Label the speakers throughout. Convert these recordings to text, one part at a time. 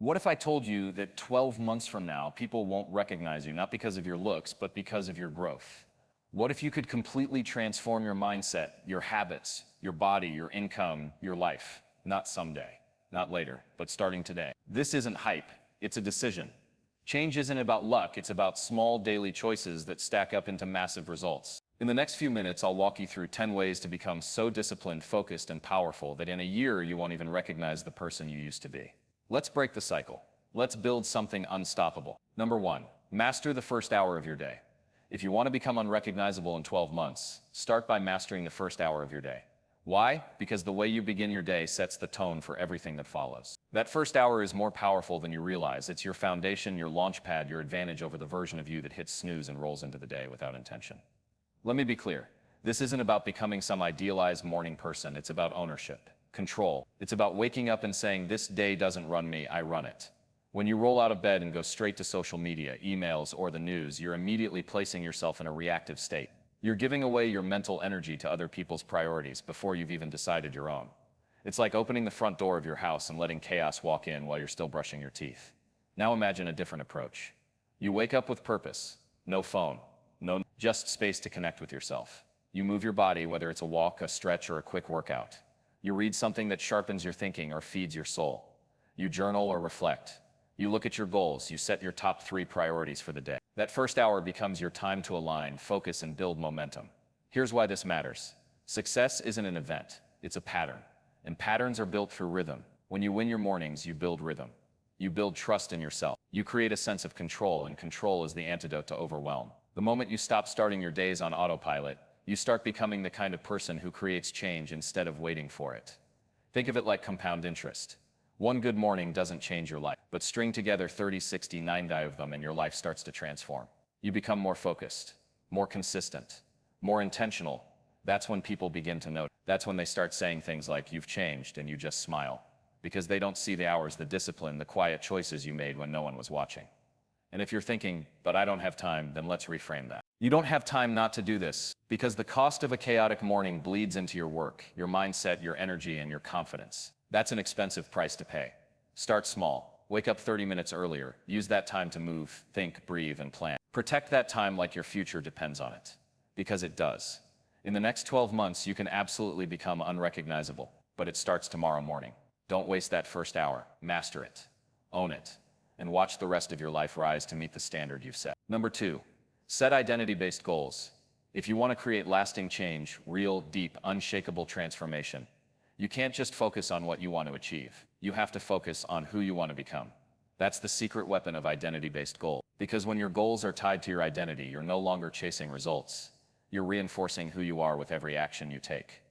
Speaker 1: What if I told you that 12 months from now, people won't recognize you, not because of your looks, but because of your growth? What if you could completely transform your mindset, your habits, your body, your income, your life? Not someday, not later, but starting today. This isn't hype, it's a decision. Change isn't about luck, it's about small daily choices that stack up into massive results. In the next few minutes, I'll walk you through 10 ways to become so disciplined, focused, and powerful that in a year you won't even recognize the person you used to be. Let's break the cycle. Let's build something unstoppable. Number 1, master the first hour of your day. If you want to become unrecognizable in 12 months, start by mastering the first hour of your day. Why? Because the way you begin your day sets the tone for everything that follows. That first hour is more powerful than you realize. It's your foundation, your launch pad, your advantage over the version of you that hits snooze and rolls into the day without intention. Let me be clear. This isn't about becoming some idealized morning person. It's about ownership, control. It's about waking up and saying, this day doesn't run me, I run it. When you roll out of bed and go straight to social media, emails, or the news, you're immediately placing yourself in a reactive state. You're giving away your mental energy to other people's priorities before you've even decided your own. It's like opening the front door of your house and letting chaos walk in while you're still brushing your teeth. Now imagine a different approach. You wake up with purpose, no phone, just space to connect with yourself. You move your body, whether it's a walk, a stretch, or a quick workout. You read something that sharpens your thinking or feeds your soul. You journal or reflect. You look at your goals. You set your top 3 priorities for the day. That first hour becomes your time to align, focus, and build momentum. Here's why this matters. Success isn't an event, it's a pattern. And patterns are built through rhythm. When you win your mornings, you build rhythm. You build trust in yourself. You create a sense of control, and control is the antidote to overwhelm. The moment you stop starting your days on autopilot, you start becoming the kind of person who creates change instead of waiting for it. Think of it like compound interest. One good morning doesn't change your life, but string together 30, 60, 90 of them and your life starts to transform. You become more focused, more consistent, more intentional. That's when people begin to notice. That's when they start saying things like, you've changed, and you just smile. Because they don't see the hours, the discipline, the quiet choices you made when no one was watching. And if you're thinking, but I don't have time, then let's reframe that. You don't have time not to do this, because the cost of a chaotic morning bleeds into your work, your mindset, your energy, and your confidence. That's an expensive price to pay. Start small. Wake up 30 minutes earlier. Use that time to move, think, breathe, and plan. Protect that time like your future depends on it. Because it does. In the next 12 months, you can absolutely become unrecognizable, but it starts tomorrow morning. Don't waste that first hour. Master it. Own it. And watch the rest of your life rise to meet the standard you've set. Number 2, set identity-based goals. If you want to create lasting change, real, deep, unshakable transformation, you can't just focus on what you want to achieve. You have to focus on who you want to become. That's the secret weapon of identity-based goals. Because when your goals are tied to your identity, you're no longer chasing results. You're reinforcing who you are with every action you take.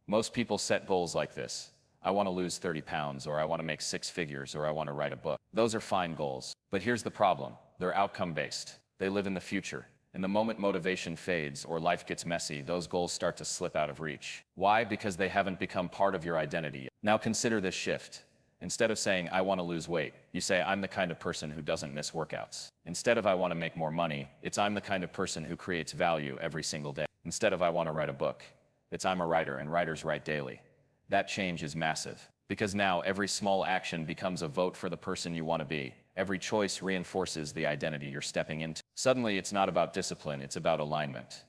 Speaker 1: Most people set goals like this. I want to lose 30 pounds, or I want to make 6 figures, or I want to write a book. Those are fine goals. But here's the problem. They're outcome-based. They live in the future. And the moment motivation fades or life gets messy, those goals start to slip out of reach. Why? Because they haven't become part of your identity yet. Now consider this shift. Instead of saying, I want to lose weight, you say, I'm the kind of person who doesn't miss workouts. Instead of I want to make more money, it's I'm the kind of person who creates value every single day. Instead of I want to write a book, it's I'm a writer, and writers write daily. That change is massive. Because now every small action becomes a vote for the person you want to be. Every choice reinforces the identity you're stepping into. Suddenly, it's not about discipline, it's about alignment.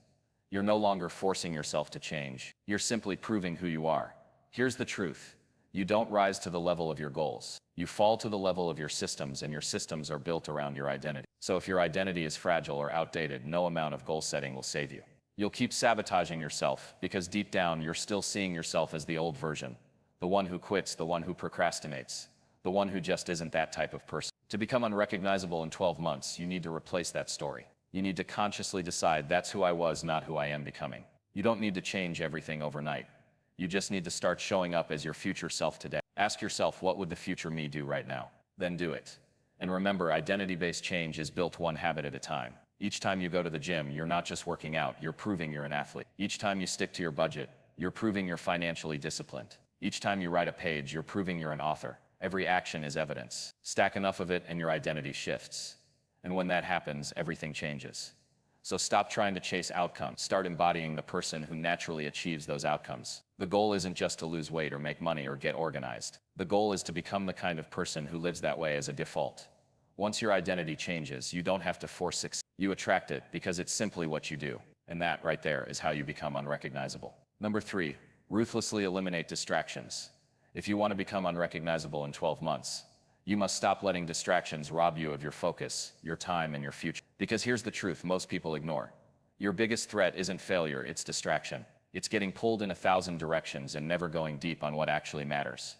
Speaker 1: You're no longer forcing yourself to change. You're simply proving who you are. Here's the truth. You don't rise to the level of your goals. You fall to the level of your systems, and your systems are built around your identity. So if your identity is fragile or outdated, no amount of goal setting will save you. You'll keep sabotaging yourself, because deep down, you're still seeing yourself as the old version. The one who quits, the one who procrastinates, the one who just isn't that type of person. To become unrecognizable in 12 months, you need to replace that story. You need to consciously decide, that's who I was, not who I am becoming. You don't need to change everything overnight. You just need to start showing up as your future self today. Ask yourself, what would the future me do right now? Then do it. And remember, identity-based change is built one habit at a time. Each time you go to the gym, you're not just working out, you're proving you're an athlete. Each time you stick to your budget, you're proving you're financially disciplined. Each time you write a page, you're proving you're an author. Every action is evidence. Stack enough of it and your identity shifts. And when that happens, everything changes. So stop trying to chase outcomes. Start embodying the person who naturally achieves those outcomes. The goal isn't just to lose weight or make money or get organized. The goal is to become the kind of person who lives that way as a default. Once your identity changes, you don't have to force success. You attract it because it's simply what you do. And that right there is how you become unrecognizable. Number 3, ruthlessly eliminate distractions. If you want to become unrecognizable in 12 months, you must stop letting distractions rob you of your focus, your time, and your future. Because here's the truth most people ignore. Your biggest threat isn't failure, it's distraction. It's getting pulled in 1,000 directions and never going deep on what actually matters.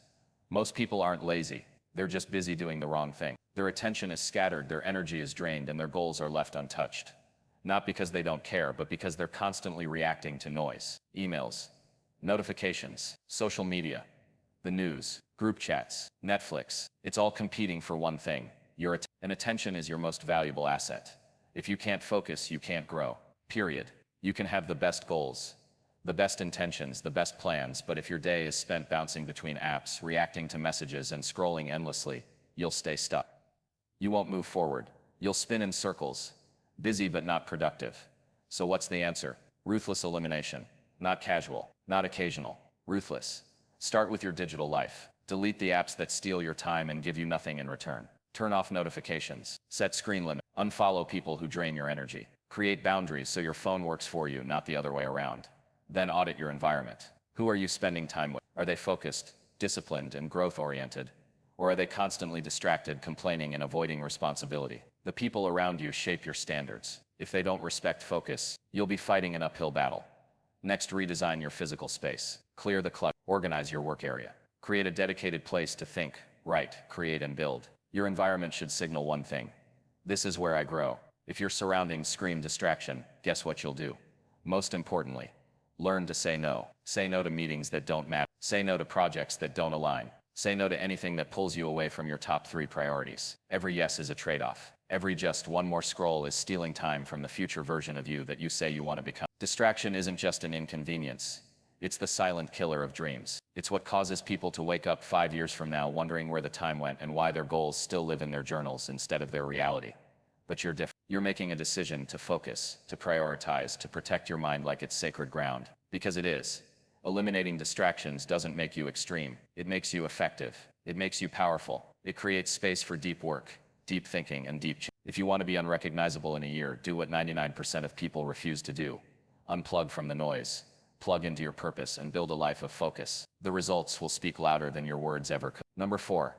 Speaker 1: Most people aren't lazy. They're just busy doing the wrong thing. Their attention is scattered, their energy is drained, and their goals are left untouched. Not because they don't care, but because they're constantly reacting to noise. Emails, notifications, social media, the news, group chats, Netflix. It's all competing for one thing, your attention. And attention is your most valuable asset. If you can't focus, you can't grow. Period. You can have the best goals, the best intentions, the best plans, but if your day is spent bouncing between apps, reacting to messages, and scrolling endlessly, you'll stay stuck. You won't move forward. You'll spin in circles, busy but not productive. So what's the answer? Ruthless elimination. Not casual, not occasional. Ruthless. Start with your digital life. Delete the apps that steal your time and give you nothing in return. Turn off notifications. Set screen limits. Unfollow people who drain your energy. Create boundaries so your phone works for you, not the other way around. Then audit your environment. Who are you spending time with? Are they focused, disciplined, and growth-oriented? Or are they constantly distracted, complaining, and avoiding responsibility? The people around you shape your standards. If they don't respect focus, you'll be fighting an uphill battle. Next, redesign your physical space. Clear the clutter. Organize your work area. Create a dedicated place to think, write, create, and build. Your environment should signal one thing. This is where I grow. If your surroundings scream distraction, guess what you'll do? Most importantly, learn to say no. Say no to meetings that don't matter. Say no to projects that don't align. Say no to anything that pulls you away from your top 3 priorities. Every yes is a trade-off. Every just one more scroll is stealing time from the future version of you that you say you want to become. Distraction isn't just an inconvenience. It's the silent killer of dreams. It's what causes people to wake up 5 years from now wondering where the time went and why their goals still live in their journals instead of their reality. But you're different. You're making a decision to focus, to prioritize, to protect your mind like it's sacred ground. Because it is. Eliminating distractions doesn't make you extreme. It makes you effective. It makes you powerful. It creates space for deep work, deep thinking, and deep change. If you want to be unrecognizable in a year, do what 99% of people refuse to do. Unplug from the noise. Plug into your purpose and build a life of focus. The results will speak louder than your words ever could. Number 4,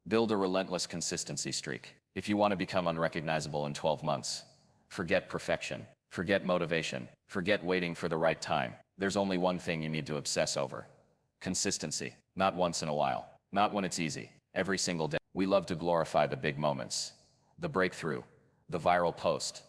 Speaker 1: build a relentless consistency streak. If you want to become unrecognizable in 12 months, forget perfection, forget motivation, forget waiting for the right time. There's only one thing you need to obsess over. Consistency. Not once in a while. Not when it's easy. Every single day. We love to glorify the big moments. The breakthrough. The viral post.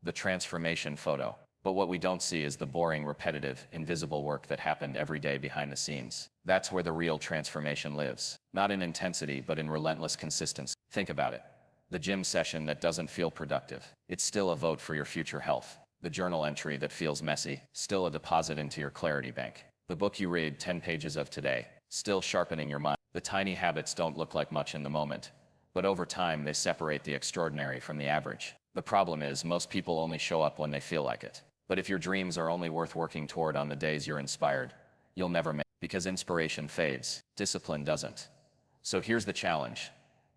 Speaker 1: The transformation photo. But what we don't see is the boring, repetitive, invisible work that happened every day behind the scenes. That's where the real transformation lives. Not in intensity, but in relentless consistency. Think about it. The gym session that doesn't feel productive. It's still a vote for your future health. The journal entry that feels messy. Still a deposit into your clarity bank. The book you read 10 pages of today. Still sharpening your mind. The tiny habits don't look like much in the moment, but over time they separate the extraordinary from the average. The problem is most people only show up when they feel like it. But if your dreams are only worth working toward on the days you're inspired, you'll never make it. Because inspiration fades, discipline doesn't. So here's the challenge.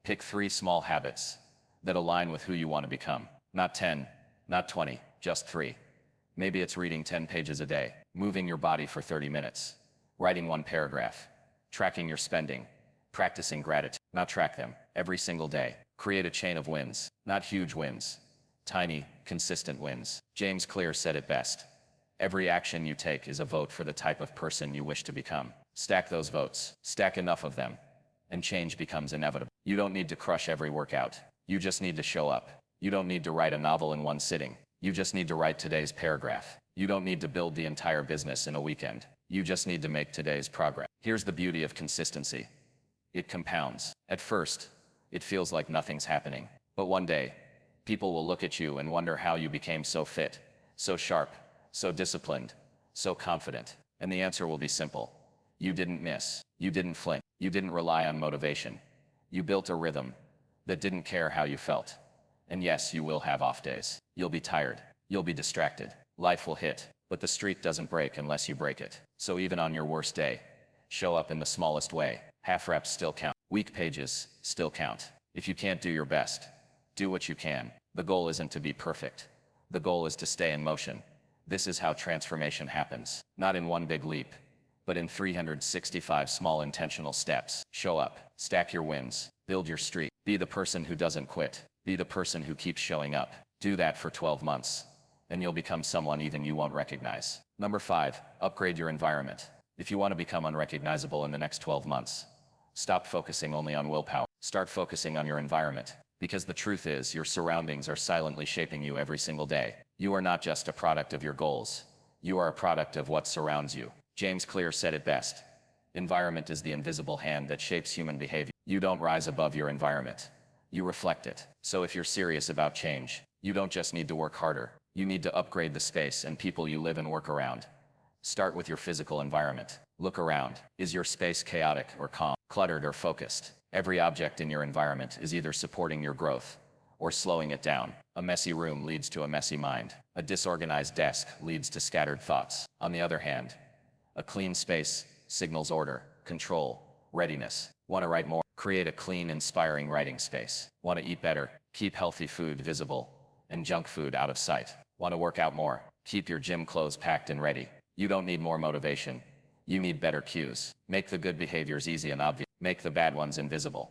Speaker 1: Pick 3 small habits that align with who you want to become. Not 10, not 20, just 3. Maybe it's reading 10 pages a day, moving your body for 30 minutes, writing 1 paragraph, tracking your spending, practicing gratitude. Not track them every single day. Create a chain of wins, not huge wins. Tiny, consistent wins. James Clear said it best. Every action you take is a vote for the type of person you wish to become. Stack those votes. Stack enough of them, and change becomes inevitable. You don't need to crush every workout. You just need to show up. You don't need to write a novel in 1 sitting. You just need to write today's paragraph. You don't need to build the entire business in a weekend. You just need to make today's progress. Here's the beauty of consistency. It compounds. At first, it feels like nothing's happening. But one day, people will look at you and wonder how you became so fit, so sharp, so disciplined, so confident. And the answer will be simple. You didn't miss. You didn't flinch. You didn't rely on motivation. You built a rhythm that didn't care how you felt. And yes, you will have off days. You'll be tired. You'll be distracted. Life will hit, but the streak doesn't break unless you break it. So even on your worst day, show up in the smallest way. Half reps still count. Weak pages still count. If you can't do your best, do what you can. The goal isn't to be perfect. The goal is to stay in motion. This is how transformation happens. Not in one big leap, but in 365 small intentional steps. Show up, stack your wins, build your streak. Be the person who doesn't quit. Be the person who keeps showing up. Do that for 12 months, and you'll become someone even you won't recognize. Number 5, upgrade your environment. If you want to become unrecognizable in the next 12 months, stop focusing only on willpower. Start focusing on your environment. Because the truth is, your surroundings are silently shaping you every single day. You are not just a product of your goals. You are a product of what surrounds you. James Clear said it best. Environment is the invisible hand that shapes human behavior. You don't rise above your environment. You reflect it. So if you're serious about change, you don't just need to work harder. You need to upgrade the space and people you live and work around. Start with your physical environment. Look around. Is your space chaotic or calm, cluttered or focused? Every object in your environment is either supporting your growth or slowing it down. A messy room leads to a messy mind. A disorganized desk leads to scattered thoughts. On the other hand, a clean space signals order, control, readiness. Want to write more? Create a clean, inspiring writing space. Want to eat better? Keep healthy food visible and junk food out of sight. Want to work out more? Keep your gym clothes packed and ready. You don't need more motivation. You need better cues. Make the good behaviors easy and obvious. Make the bad ones invisible.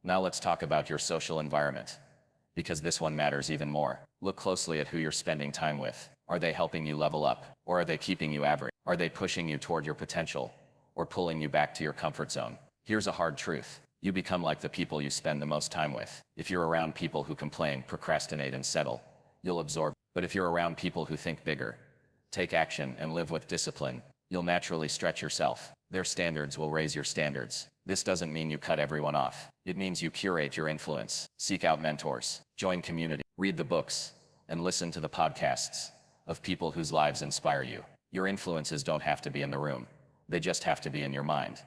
Speaker 1: Now let's talk about your social environment, because this one matters even more. Look closely at who you're spending time with. Are they helping you level up, or are they keeping you average? Are they pushing you toward your potential, or pulling you back to your comfort zone? Here's a hard truth. You become like the people you spend the most time with. If you're around people who complain, procrastinate, and settle, you'll absorb. But if you're around people who think bigger, take action, and live with discipline, you'll naturally stretch yourself. Their standards will raise your standards. This doesn't mean you cut everyone off. It means you curate your influence. Seek out mentors, join community, read the books, and listen to the podcasts of people whose lives inspire you. Your influences don't have to be in the room. They just have to be in your mind.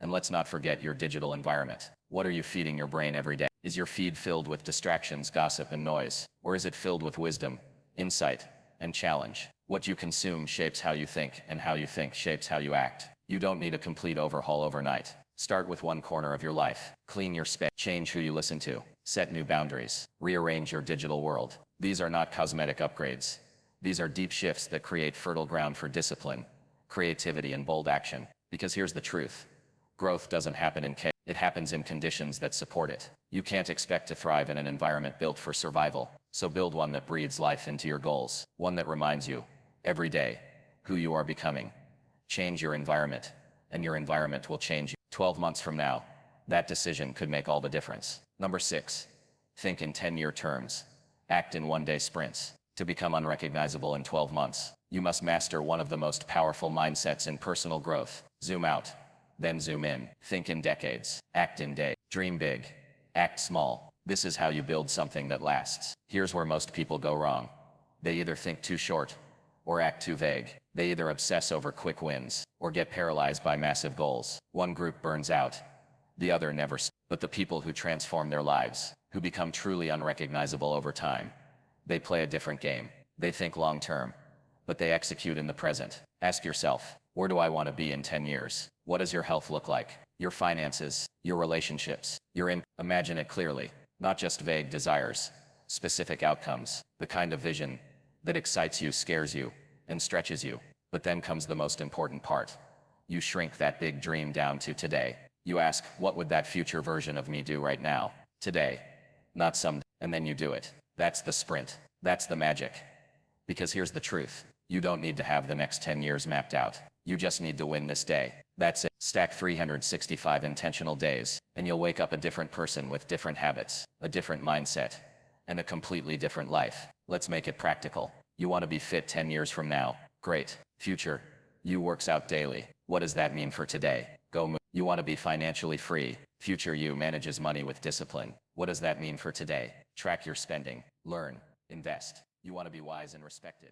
Speaker 1: And let's not forget your digital environment. What are you feeding your brain every day? Is your feed filled with distractions, gossip, and noise? Or is it filled with wisdom, insight, and challenge? What you consume shapes how you think, and how you think shapes how you act. You don't need a complete overhaul overnight. Start with one corner of your life. Clean your space. Change who you listen to. Set new boundaries. Rearrange your digital world. These are not cosmetic upgrades. These are deep shifts that create fertile ground for discipline, creativity, and bold action. Because here's the truth. Growth doesn't happen in chaos. It happens in conditions that support it. You can't expect to thrive in an environment built for survival. So build one that breathes life into your goals. One that reminds you, every day, who you are becoming. Change your environment, and your environment will change you. 12 months from now, that decision could make all the difference. Number 6, think in 10-year terms. Act in one-day sprints. To become unrecognizable in 12 months, you must master one of the most powerful mindsets in personal growth. Zoom out, then zoom in. Think in decades. Act in day. Dream big. Act small. This is how you build something that lasts. Here's where most people go wrong. They either think too short or act too vague. They either obsess over quick wins or get paralyzed by massive goals. One group burns out, the other never. But the people who transform their lives, who become truly unrecognizable over time, they play a different game. They think long term, but they execute in the present. Ask yourself, where do I want to be in 10 years? What does your health look like? Your finances, your relationships, imagine it clearly, not just vague desires, specific outcomes, the kind of vision that excites you, scares you, and stretches you. But then comes the most important part. You shrink that big dream down to today. You ask, what would that future version of me do right now? Today. Not someday. And then you do it. That's the sprint. That's the magic. Because here's the truth. You don't need to have the next 10 years mapped out. You just need to win this day. That's it. Stack 365 intentional days, and you'll wake up a different person with different habits, a different mindset, and a completely different life. Let's make it practical. You want to be fit 10 years from now? Great. Future. You works out daily. What does that mean for today? Go move. You want to be financially free? Future you manages money with discipline. What does that mean for today? Track your spending. Learn. Invest. You want to be wise and respected.